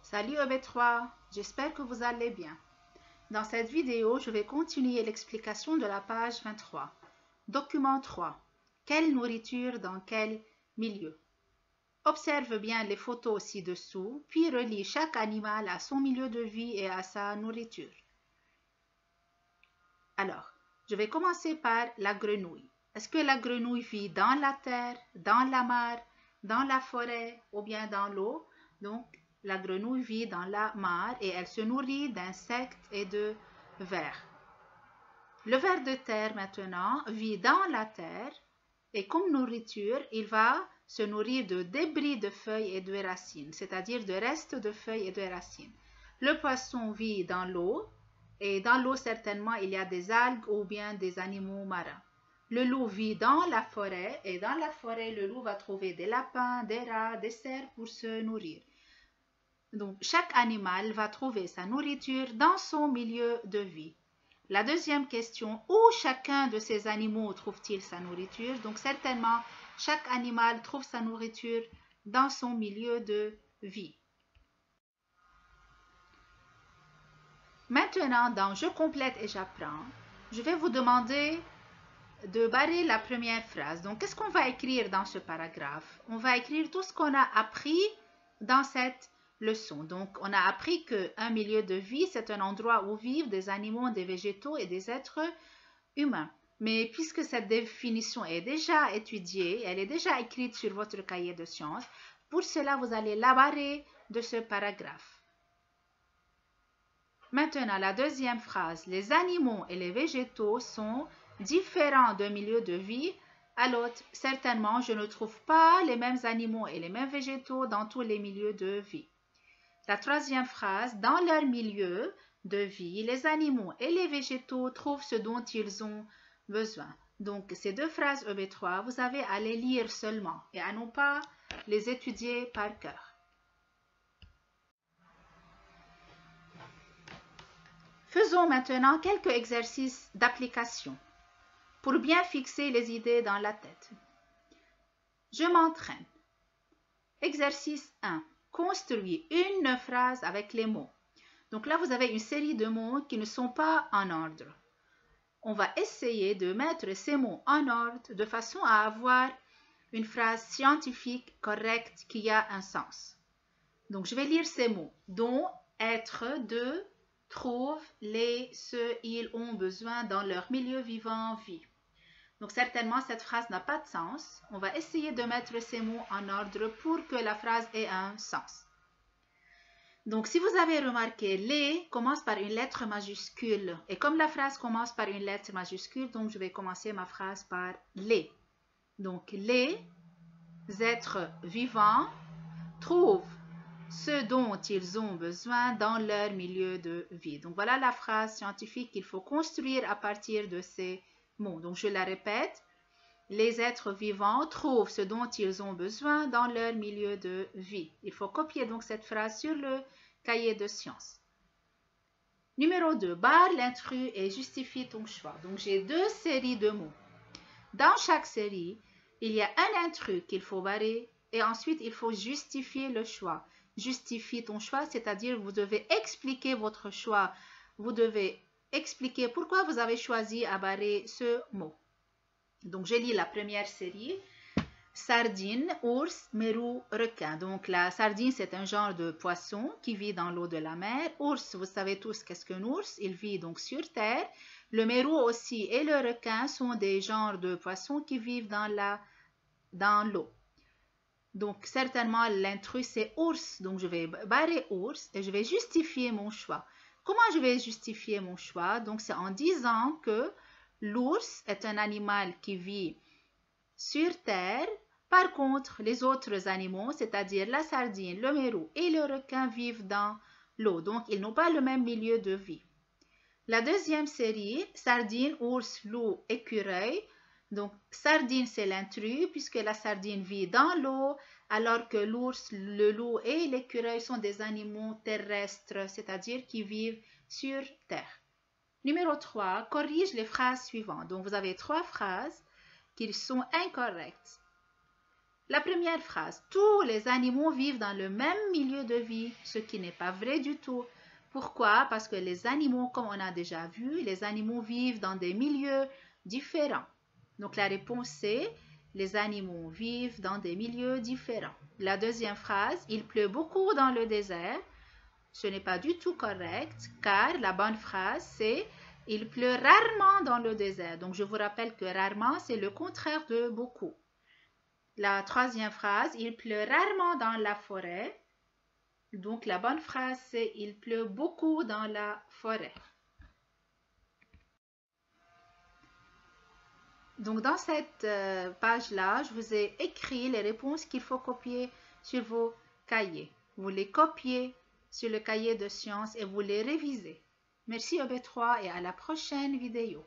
Salut EB3, j'espère que vous allez bien. Dans cette vidéo, je vais continuer l'explication de la page 23. Document 3. Quelle nourriture dans quel milieu? Observe bien les photos ci-dessous, puis relie chaque animal à son milieu de vie et à sa nourriture. Alors, je vais commencer par la grenouille. Est-ce que la grenouille vit dans la terre, dans la mare, dans la forêt ou bien dans l'eau? Donc, la grenouille vit dans la mare et elle se nourrit d'insectes et de vers. Le ver de terre maintenant vit dans la terre et comme nourriture, il va se nourrir de débris de feuilles et de racines, c'est-à-dire de restes de feuilles et de racines. Le poisson vit dans l'eau et dans l'eau certainement il y a des algues ou bien des animaux marins. Le loup vit dans la forêt et dans la forêt le loup va trouver des lapins, des rats, des cerfs pour se nourrir. Donc, chaque animal va trouver sa nourriture dans son milieu de vie. La deuxième question, où chacun de ces animaux trouve-t-il sa nourriture? Donc, certainement, chaque animal trouve sa nourriture dans son milieu de vie. Maintenant, dans Je complète et j'apprends, je vais vous demander de barrer la première phrase. Donc, qu'est-ce qu'on va écrire dans ce paragraphe? On va écrire tout ce qu'on a appris dans cette leçon. Donc, on a appris qu'un milieu de vie, c'est un endroit où vivent des animaux, des végétaux et des êtres humains. Mais puisque cette définition est déjà étudiée, elle est déjà écrite sur votre cahier de sciences, pour cela, vous allez la barrer de ce paragraphe. Maintenant, la deuxième phrase. Les animaux et les végétaux sont différents d'un milieu de vie à l'autre. Certainement, je ne trouve pas les mêmes animaux et les mêmes végétaux dans tous les milieux de vie. La troisième phrase, dans leur milieu de vie, les animaux et les végétaux trouvent ce dont ils ont besoin. Donc, ces deux phrases EB3, vous avez à les lire seulement et à non pas les étudier par cœur. Faisons maintenant quelques exercices d'application pour bien fixer les idées dans la tête. Je m'entraîne. Exercice 1. Construis une phrase avec les mots. Donc là, vous avez une série de mots qui ne sont pas en ordre. On va essayer de mettre ces mots en ordre de façon à avoir une phrase scientifique correcte qui a un sens. Donc, je vais lire ces mots. Dont, être, de, trouve, les, ce, ils ont besoin dans leur milieu vivant, vie. Donc, certainement, cette phrase n'a pas de sens. On va essayer de mettre ces mots en ordre pour que la phrase ait un sens. Donc, si vous avez remarqué, les commence par une lettre majuscule. Et comme la phrase commence par une lettre majuscule, donc je vais commencer ma phrase par les. Donc, les êtres vivants trouvent ce dont ils ont besoin dans leur milieu de vie. Donc, voilà la phrase scientifique qu'il faut construire à partir de ces mots. Donc, je la répète. Les êtres vivants trouvent ce dont ils ont besoin dans leur milieu de vie. Il faut copier donc cette phrase sur le cahier de sciences. Numéro 2. Barre l'intrus et justifie ton choix. Donc, j'ai deux séries de mots. Dans chaque série, il y a un intrus qu'il faut barrer et ensuite, il faut justifier le choix. Justifie ton choix, c'est-à-dire vous devez expliquer votre choix. Vous devez expliquer pourquoi vous avez choisi à barrer ce mot. Donc, je lis la première série. Sardine, ours, mérou, requin. Donc, la sardine, c'est un genre de poisson qui vit dans l'eau de la mer. Ours, vous savez tous qu'est-ce qu'un ours. Il vit donc sur terre. Le mérou aussi et le requin sont des genres de poissons qui vivent dans l'eau. Donc, certainement, l'intrus, c'est ours. Donc, je vais barrer ours et je vais justifier mon choix. Comment je vais justifier mon choix? Donc, c'est en disant que l'ours est un animal qui vit sur terre. Par contre, les autres animaux, c'est-à-dire la sardine, le mérou et le requin vivent dans l'eau. Donc, ils n'ont pas le même milieu de vie. La deuxième série, sardine, ours, loup, écureuil. Donc, sardine, c'est l'intrus puisque la sardine vit dans l'eau, alors que l'ours, le loup et l'écureuil sont des animaux terrestres, c'est-à-dire qui vivent sur terre. Numéro 3, corrige les phrases suivantes. Donc, vous avez trois phrases qui sont incorrectes. La première phrase, tous les animaux vivent dans le même milieu de vie, ce qui n'est pas vrai du tout. Pourquoi? Parce que les animaux, comme on a déjà vu, les animaux vivent dans des milieux différents. Donc la réponse c'est les animaux vivent dans des milieux différents. La deuxième phrase, il pleut beaucoup dans le désert. Ce n'est pas du tout correct car la bonne phrase c'est il pleut rarement dans le désert. Donc je vous rappelle que rarement c'est le contraire de beaucoup. La troisième phrase, il pleut rarement dans la forêt. Donc la bonne phrase c'est il pleut beaucoup dans la forêt. Donc dans cette page-là, je vous ai écrit les réponses qu'il faut copier sur vos cahiers. Vous les copiez sur le cahier de sciences et vous les révisez. Merci OB3 et à la prochaine vidéo.